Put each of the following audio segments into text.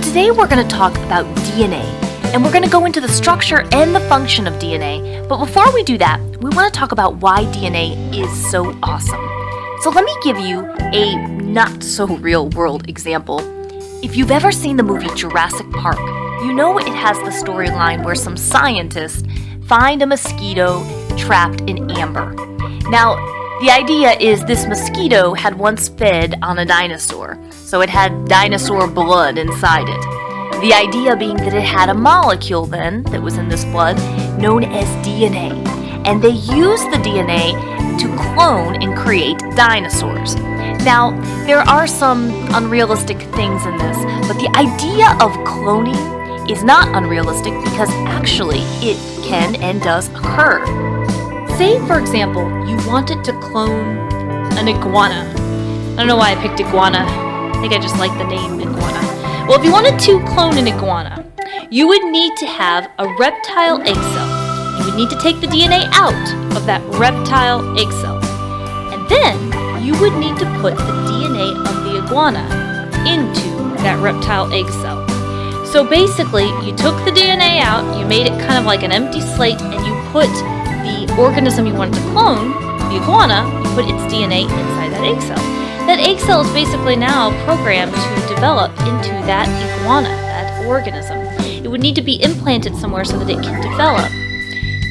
today we're going to talk about DNA, and we're going to go into the structure and the function of DNA. But before we do that, we want to talk about why DNA is so awesome. So let me give you a not so real world example. If you've ever seen the movie Jurassic Park, you know it has the storyline where some scientists find a mosquito trapped in amber. Now, the idea is this mosquito had once fed on a dinosaur, so it had dinosaur blood inside it. The idea being that it had a molecule then that was in this blood known as DNA, and they used the DNA to clone and create dinosaurs. Now, there are some unrealistic things in this, but the idea of cloning is not unrealistic because actually it can and does occur. Say, for example, you wanted to clone an iguana. I don't know why I picked iguana. I think I just like the name iguana. Well, if you wanted to clone an iguana, you would need to have a reptile egg cell. You would need to take the DNA out of that reptile egg cell. And then you would need to put the DNA of the iguana into that reptile egg cell. So basically, you took the DNA out, you made it kind of like an empty slate, and you put the organism you wanted to clone, the iguana, you put its DNA inside that egg cell. That egg cell is basically now programmed to develop into that iguana, that organism. It would need to be implanted somewhere so that it can develop.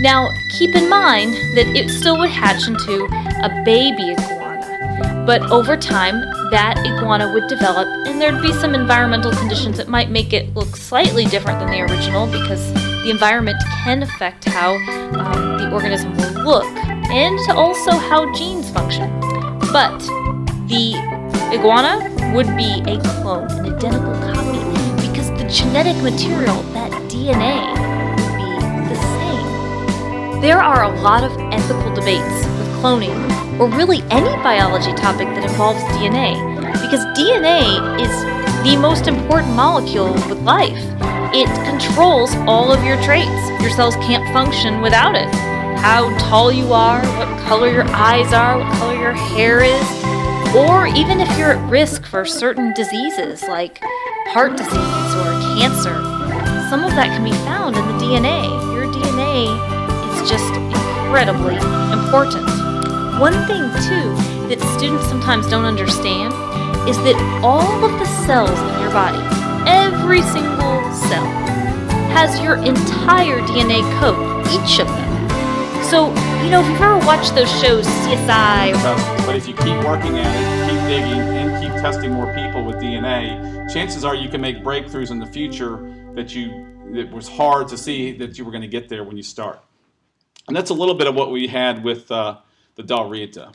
Now, keep in mind that it still would hatch into a baby iguana, but over time, that iguana would develop, and there'd be some environmental conditions that might make it look slightly different than the original because the environment can affect how the organism will look and also how genes function. But the iguana would be a clone, an identical copy, because the genetic material, that DNA, would be the same. There are a lot of ethical debates with cloning, or really any biology topic that involves DNA, because DNA is the most important molecule with life. It controls all of your traits. Your cells can't function without it. How tall you are, what color your eyes are, what color your hair is, or even if you're at risk for certain diseases like heart disease or cancer. Some of that can be found in the DNA. Your DNA is just incredibly important. One thing, too, that students sometimes don't understand is that all of the cells in your body, every single cell, has your entire DNA code, each of them. So, if you've ever watched those shows, CSI... But if you keep working at it, keep digging, and keep testing more people with DNA, chances are you can make breakthroughs in the future that was hard to see that you were going to get there when you start. And that's a little bit of what we had with the Dalrita,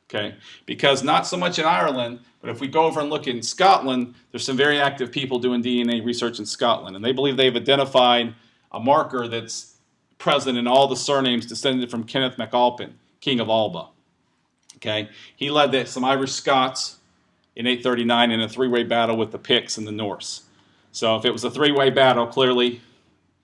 okay? Because not so much in Ireland, but if we go over and look in Scotland, there's some very active people doing DNA research in Scotland, and they believe they've identified a marker that's present in all the surnames descended from Kenneth MacAlpin, King of Alba. Okay, he led some Irish Scots in 839 in a three-way battle with the Picts and the Norse. So if it was a three-way battle, clearly,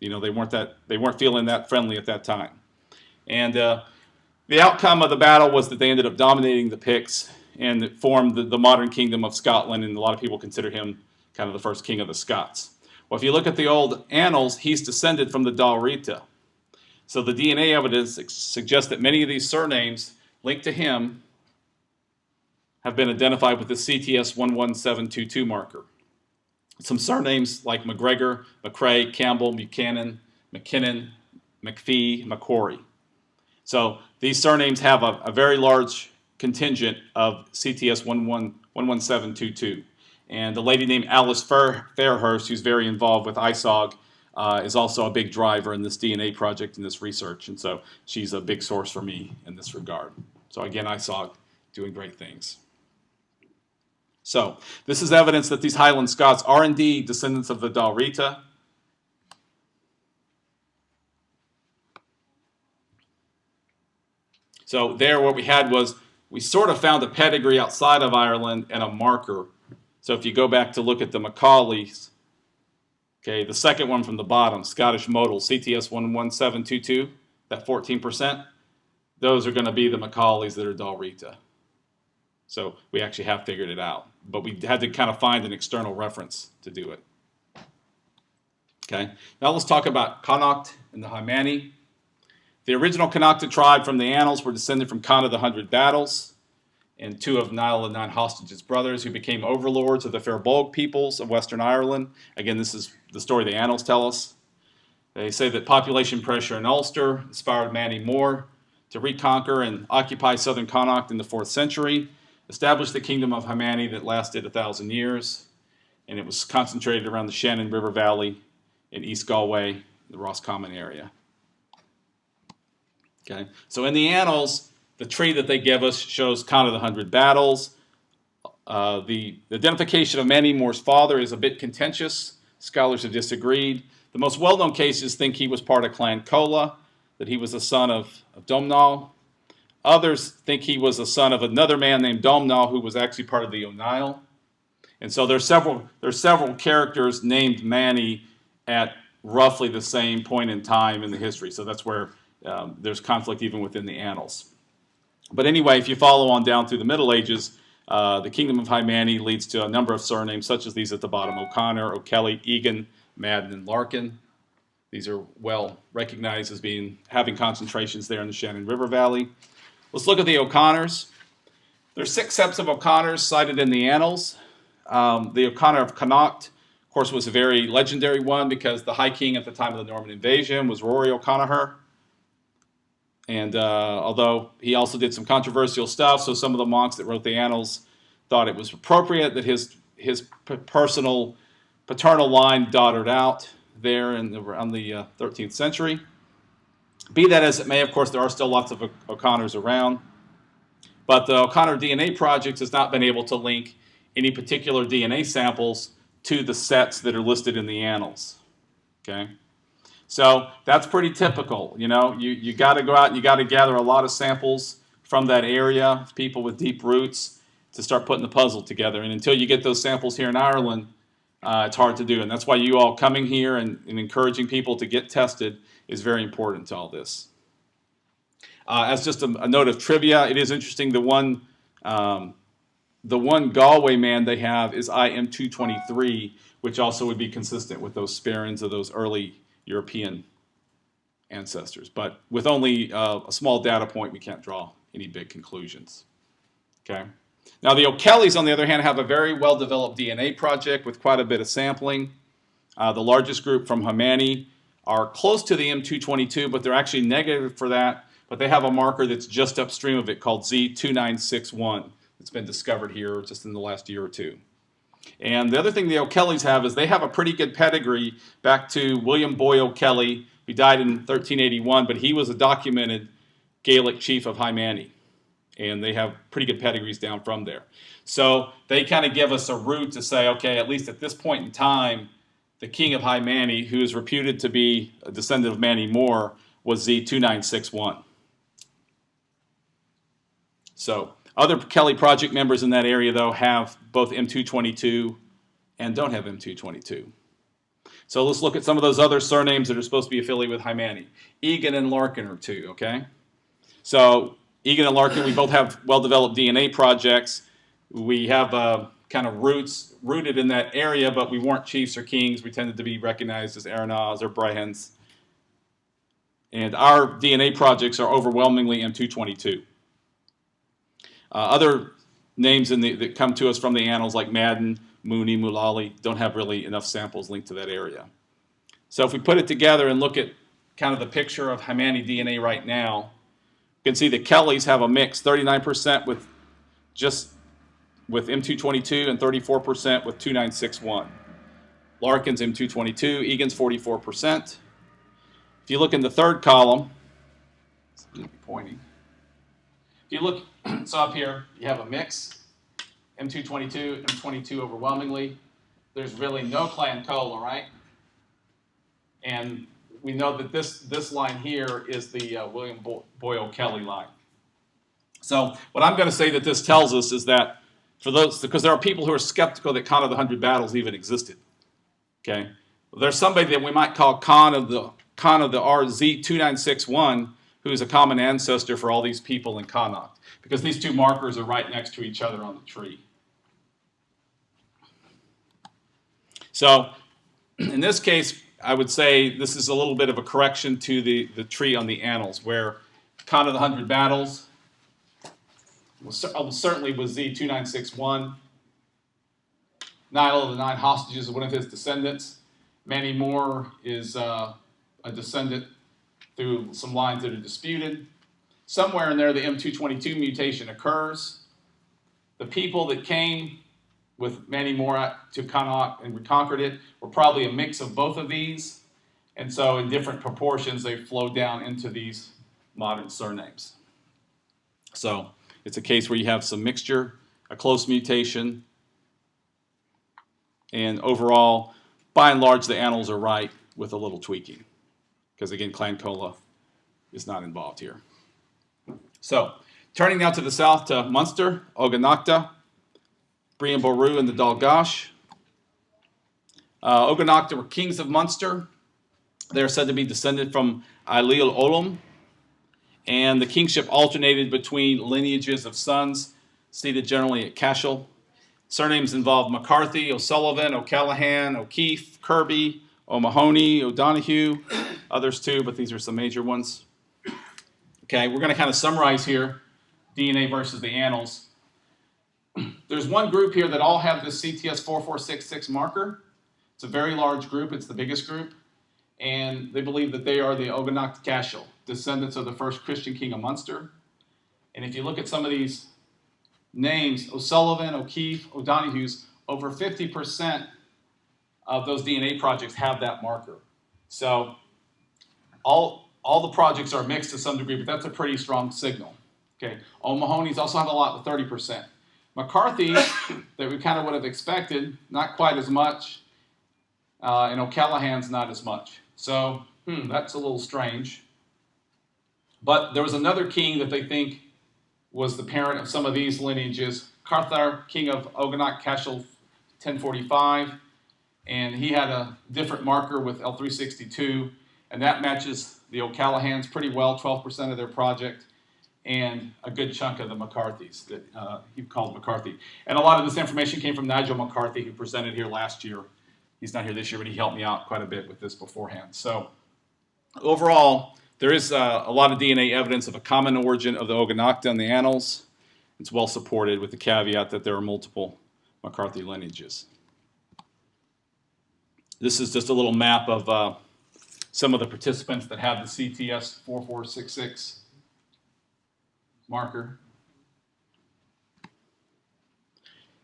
they weren't feeling that friendly at that time. And the outcome of the battle was that they ended up dominating the Picts and it formed the modern kingdom of Scotland, and a lot of people consider him kind of the first king of the Scots. Well, if you look at the old annals, he's descended from the Dalrita. So the DNA evidence suggests that many of these surnames linked to him have been identified with the CTS11722 marker. Some surnames like McGregor, McCrae, Campbell, Buchanan, McKinnon, McPhee, McQuarrie. So these surnames have a very large contingent of CTS11722. And the lady named Alice Fairhurst, who's very involved with ISOG, is also a big driver in this DNA project and this research. And so she's a big source for me in this regard. So again, ISOG doing great things. So this is evidence that these Highland Scots are indeed descendants of the Dalrita. So there what we had was we sort of found a pedigree outside of Ireland and a marker. So if you go back to look at the Macaulays, okay, the second one from the bottom, Scottish modal, CTS11722, that 14%, those are going to be the Macaulays that are Dalrita. So we actually have figured it out. But we had to kind of find an external reference to do it. Okay. Now let's talk about Connacht and the Hymani. The original Connacht tribe from the Annals were descended from Con of the 100 Battles and two of Niall and Nine Hostages' brothers who became overlords of the Fairbolg peoples of Western Ireland. Again, this is the story the Annals tell us. They say that population pressure in Ulster inspired Manny More to reconquer and occupy southern Connacht in the 4th century, established the kingdom of Hymani that lasted 1,000 years, and it was concentrated around the Shannon River Valley in East Galway, the Roscommon area. Okay, so in the Annals, the tree that they give us shows Con of the 100 Battles. The identification of Manny Moore's father is a bit contentious. Scholars have disagreed. The most well-known cases think he was part of Clan Cola, that he was the son of Domhnall. Others think he was the son of another man named Domhnall who was actually part of the O'Neill. And so there's several characters named Manny at roughly the same point in time in the history. So that's where there's conflict even within the Annals. But anyway, if you follow on down through the Middle Ages, the kingdom of Hymani leads to a number of surnames, such as these at the bottom: O'Connor, O'Kelly, Egan, Madden, and Larkin. These are well recognized as having concentrations there in the Shannon River Valley. Let's look at the O'Connors. There's 6 sets of O'Connors cited in the Annals. The O'Connor of Connacht, of course, was a very legendary one because the High King at the time of the Norman invasion was Rory O'Connor. And although he also did some controversial stuff, so some of the monks that wrote the Annals thought it was appropriate that his paternal line dotted out there around the 13th century. Be that as it may, of course, there are still lots of O'Connors around. But the O'Connor DNA Project has not been able to link any particular DNA samples to the sets that are listed in the Annals. Okay? So that's pretty typical. You got to go out and you got to gather a lot of samples from that area, people with deep roots, to start putting the puzzle together. And until you get those samples here in Ireland, it's hard to do. And that's why you all coming here and encouraging people to get tested is very important to all this. As just a note of trivia, it is interesting. The one Galway man they have is IM223, which also would be consistent with those sparings of those early European ancestors. But with only a small data point, we can't draw any big conclusions. Okay. Now, the O'Kellys, on the other hand, have a very well-developed DNA project with quite a bit of sampling. The largest group from Hymani are close to the M222, but they're actually negative for that. But they have a marker that's just upstream of it called Z2961. It's been discovered here just in the last year or two. And the other thing the O'Kellys have is they have a pretty good pedigree back to William Boy O'Kelly, who died in 1381, but he was a documented Gaelic chief of Hymani. And they have pretty good pedigrees down from there. So they kind of give us a route to say, okay, at least at this point in time, the king of Hymani, who is reputed to be a descendant of Manny More, was Z2961. So other Kelly Project members in that area, though, have both M222 and don't have M222. So let's look at some of those other surnames that are supposed to be affiliated with Hymani. Egan and Larkin are 2, okay? So Egan and Larkin, we both have well-developed DNA projects. We have kind of rooted in that area, but we weren't chiefs or kings. We tended to be recognized as Aranas or Brehons. And our DNA projects are overwhelmingly M222. Other names that come to us from the Annals, like Madden, Mooney, Mullally, don't have really enough samples linked to that area. So if we put it together and look at kind of the picture of Hymani DNA right now, you can see the Kellys have a mix, 39% with M222 and 34% with 2961. Larkin's M222, Egan's 44%. If you look in the third column, pointing. If you look, so up here, you have a mix, M222, M22 overwhelmingly. There's really no clan Cola, right? And we know that this line here is the William Boy O'Kelly line. So what I'm going to say that this tells us is that for those, because there are people who are skeptical that Con of the 100 Battles even existed. Okay, there's somebody that we might call Con of the RZ2961, who is a common ancestor for all these people in Connacht, because these two markers are right next to each other on the tree. So in this case, I would say this is a little bit of a correction to the tree on the annals, where Khan of the Hundred Battles certainly was Z2961. Nile of the Nine Hostages is one of his descendants. Manny Moore is a descendant through some lines that are disputed. Somewhere in there, the M222 mutation occurs. The people that came with Manny Moore to Connaught and reconquered it were probably a mix of both of these. And so in different proportions, they flowed down into these modern surnames. So it's a case where you have some mixture, a close mutation, and overall, by and large, the annals are right with a little tweaking. Because again, Clan Cola is not involved here. So, turning now to the south to Munster, Oganakta, Brian Boru, and the Dalgash. Oganakta were kings of Munster. They are said to be descended from Ailill Olum, and the kingship alternated between lineages of sons, seated generally at Cashel. Surnames involved McCarthy, O'Sullivan, O'Callahan, O'Keefe, Kirby, O'Mahony, O'Donoghue, others too, but these are some major ones. Okay, we're going to kind of summarize here, DNA versus the annals. There's one group here that all have this CTS 4466 marker. It's a very large group. It's the biggest group. And they believe that they are the Oganakta Cashel, descendants of the first Christian king of Munster. And if you look at some of these names, O'Sullivan, O'Keefe, O'Donoghue's, over 50% of those DNA projects have that marker. So all the projects are mixed to some degree, but that's a pretty strong signal. Okay, O'Mahony's also have a lot with 30%. McCarthy, that we kind of would have expected, not quite as much, and O'Callahan's not as much. So that's a little strange. But there was another king that they think was the parent of some of these lineages, Carthar, king of Ogonak Cashel, 1045, and he had a different marker with L362, and that matches the O'Callahans pretty well, 12% of their project, and a good chunk of the McCarthys that he called McCarthy. And a lot of this information came from Nigel McCarthy, who presented here last year. He's not here this year, but he helped me out quite a bit with this beforehand. So overall, there is a lot of DNA evidence of a common origin of the Oganakta in the annals. It's well supported with the caveat that there are multiple McCarthy lineages. This is just a little map of some of the participants that have the CTS 4466 marker.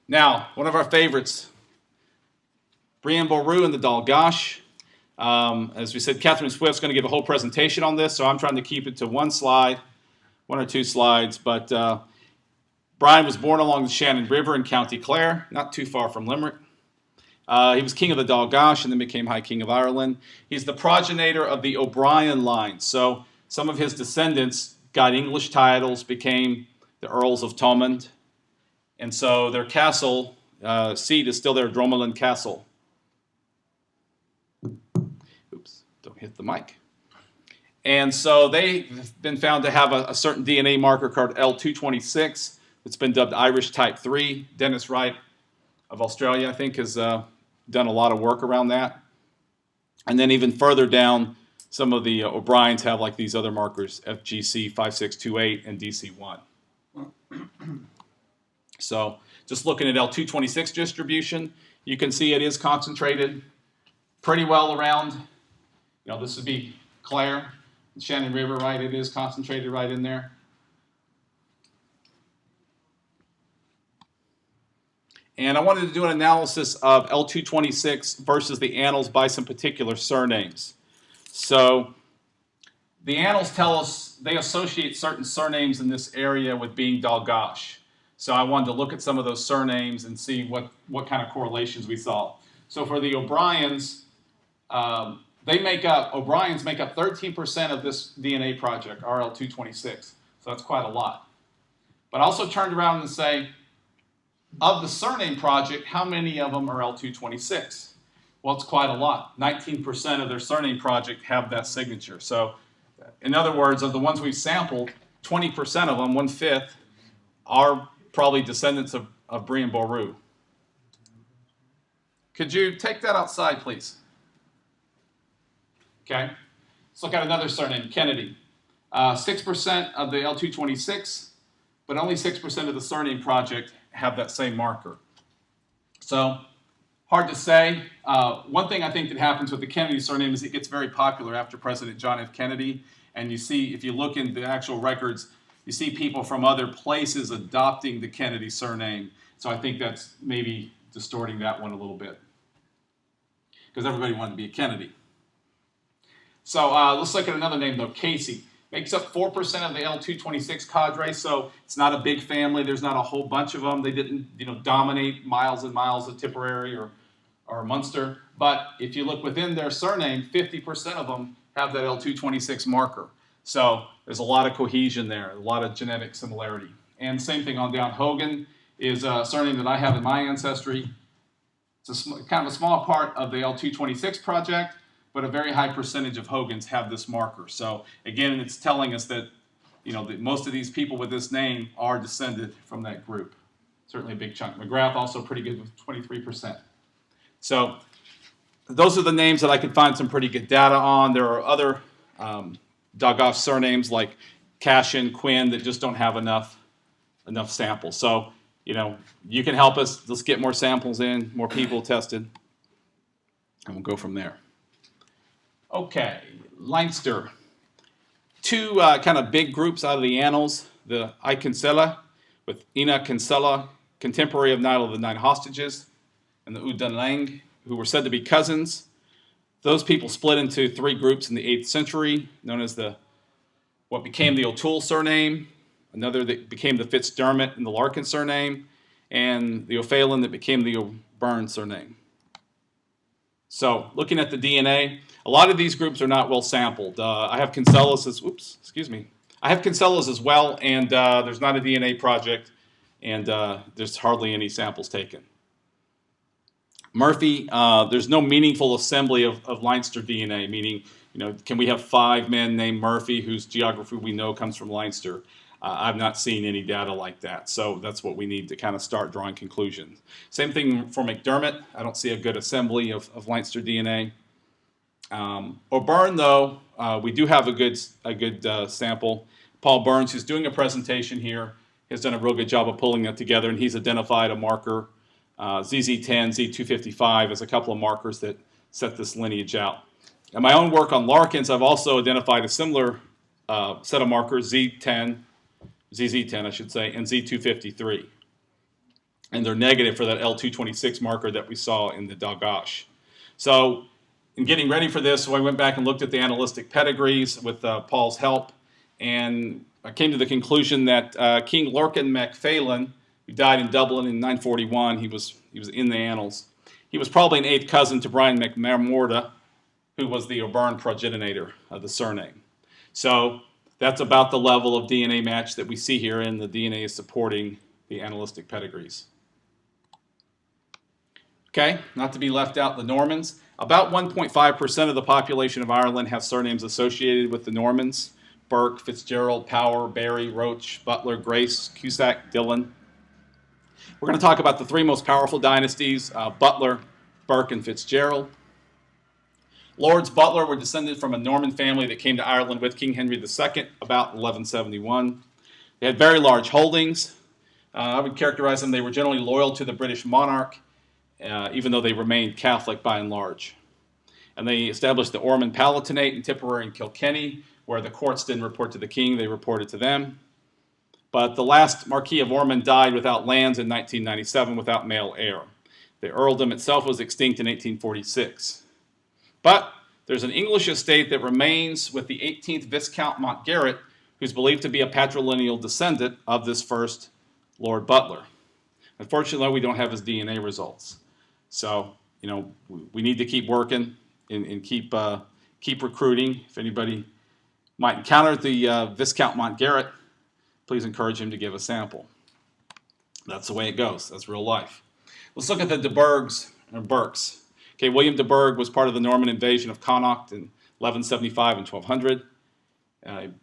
Now, one of our favorites, Brian Boru and the Dalgash. As we said, Catherine Swift's going to give a whole presentation on this, so I'm trying to keep it to one or two slides. But Brian was born along the Shannon River in County Clare, not too far from Limerick. He was king of the Dalgash and then became High King of Ireland. He's the progenitor of the O'Brien line. So some of his descendants got English titles, became the Earls of Thomond. And so their castle seat is still there, Dromelin Castle. Oops, don't hit the mic. And so they've been found to have a certain DNA marker called L226. It's been dubbed Irish Type 3. Dennis Wright of Australia, I think, has done a lot of work around that. And then even further down, some of the O'Briens have like these other markers, FGC 5628 and DC1. So just looking at L226 distribution, you can see it is concentrated pretty well around, this would be Clare, Shannon River, right? It is concentrated right in there. And I wanted to do an analysis of L226 versus the annals by some particular surnames. So the annals tell us they associate certain surnames in this area with being Dalgash. So I wanted to look at some of those surnames and see what kind of correlations we saw. So for the O'Briens, O'Briens make up 13% of this DNA project, RL226. So that's quite a lot. But I also turned around and say, of the surname project, how many of them are L226? Well, it's quite a lot. 19% of their surname project have that signature. So, in other words, of the ones we've sampled, 20% of them, 1/5, are probably descendants of Brian Boru. Could you take that outside, please? Okay? Let's look at another surname, Kennedy. 6% of the L226, but only 6% of the surname project have that same marker. So, hard to say. One thing I think that happens with the Kennedy surname is it gets very popular after President John F. Kennedy. And you see, if you look in the actual records, you see people from other places adopting the Kennedy surname. So I think that's maybe distorting that one a little bit, because everybody wanted to be a Kennedy. So let's look at another name, though, Casey. Makes up 4% of the L226 cadre, so it's not a big family. There's not a whole bunch of them. They didn't, dominate miles and miles of Tipperary or Munster. But if you look within their surname, 50% of them have that L226 marker. So there's a lot of cohesion there, a lot of genetic similarity. And same thing on down. Hogan is a surname that I have in my ancestry. It's kind of a small part of the L226 project, but a very high percentage of Hogans have this marker. So again, it's telling us that, that most of these people with this name are descended from that group. Certainly a big chunk. McGrath also pretty good with 23%. So those are the names that I could find some pretty good data on. There are other Dogoff surnames like Cashin, Quinn that just don't have enough samples. So, you can help us. Let's get more samples in, more people tested, and we'll go from there. Okay, Leinster. Two kind of big groups out of the annals. The Kinsella with Ina Kinsella, contemporary of Niall of the Nine Hostages, and the Udanlang, who were said to be cousins. Those people split into three groups in the 8th century, known as what became the O'Toole surname, another that became the Fitzdermott and the Larkin surname, and the O'Phelan that became the O'Byrne surname. So, looking at the DNA, a lot of these groups are not well sampled. I have Kinsella's as well, and there's not a DNA project, and there's hardly any samples taken. Murphy, there's no meaningful assembly of Leinster DNA, meaning, can we have 5 men named Murphy whose geography we know comes from Leinster? I've not seen any data like that, so that's what we need to kind of start drawing conclusions. Same thing for McDermott. I don't see a good assembly of Leinster DNA. O'Byrne, though, we do have a good sample. Paul Burns, who's doing a presentation here, has done a real good job of pulling that together, and he's identified a marker, ZZ10, Z255, as a couple of markers that set this lineage out. In my own work on Larkins, I've also identified a similar set of markers, ZZ10, I should say, and Z253. And they're negative for that L226 marker that we saw in the Dogosh. So, in getting ready for this, I went back and looked at the analytic pedigrees with Paul's help, and I came to the conclusion that King Larkin MacPhelan, who died in Dublin in 941, he was in the annals. He was probably an 8th cousin to Brian McMurda, who was the O'Byrne progenitor of the surname. So that's about the level of DNA match that we see here, and the DNA is supporting the analytic pedigrees. Okay, not to be left out, the Normans. About 1.5% of the population of Ireland have surnames associated with the Normans. Burke, Fitzgerald, Power, Barry, Roach, Butler, Grace, Cusack, Dillon. We're going to talk about the 3 most powerful dynasties, Butler, Burke, and Fitzgerald. Lords Butler were descended from a Norman family that came to Ireland with King Henry II about 1171. They had very large holdings. I would characterize them, they were generally loyal to the British monarch, even though they remained Catholic by and large. And they established the Ormond Palatinate in Tipperary and Kilkenny, where the courts didn't report to the king, they reported to them. But the last Marquis of Ormond died without lands in 1997 without male heir. The earldom itself was extinct in 1846. But there's an English estate that remains with the 18th Viscount Mountgarrett, who's believed to be a patrilineal descendant of this first Lord Butler. Unfortunately, we don't have his DNA results. So, we need to keep working and keep recruiting. If anybody might encounter the Viscount Mountgarrett, please encourage him to give a sample. That's the way it goes. That's real life. Let's look at the de Burghs or Burkes. Okay, William de Burgh was part of the Norman invasion of Connaught in 1175 and 1200.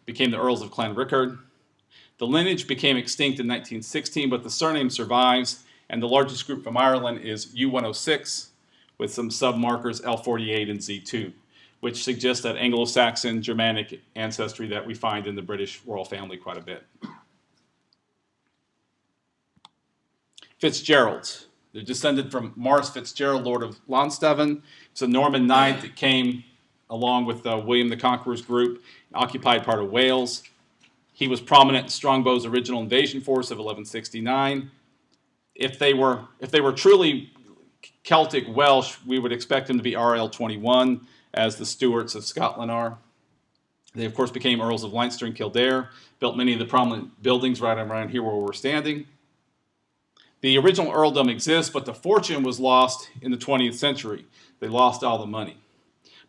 Became the Earls of Clanrickard. The lineage became extinct in 1916, but the surname survives, and the largest group from Ireland is U106, with some sub-markers L48 and Z2. which suggests that Anglo-Saxon Germanic ancestry that we find in the British royal family quite a bit. Fitzgeralds. They're descended from Maurice Fitzgerald, Lord of Lonsdevon. It's a Norman knight that came along with William the Conqueror's group, occupied part of Wales. He was prominent in Strongbow's original invasion force of 1169. If they were truly Celtic Welsh, we would expect them to be RL21, as the Stuarts of Scotland are. They, of course, became Earls of Leinster and Kildare, built many of the prominent buildings right around here where we're standing. The original earldom exists, but the fortune was lost in the 20th century. They lost all the money.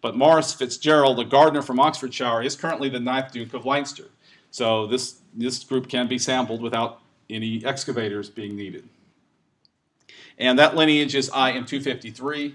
But Maurice Fitzgerald, a gardener from Oxfordshire, is currently the 9th Duke of Leinster. So this group can be sampled without any excavators being needed. And that lineage is IM253.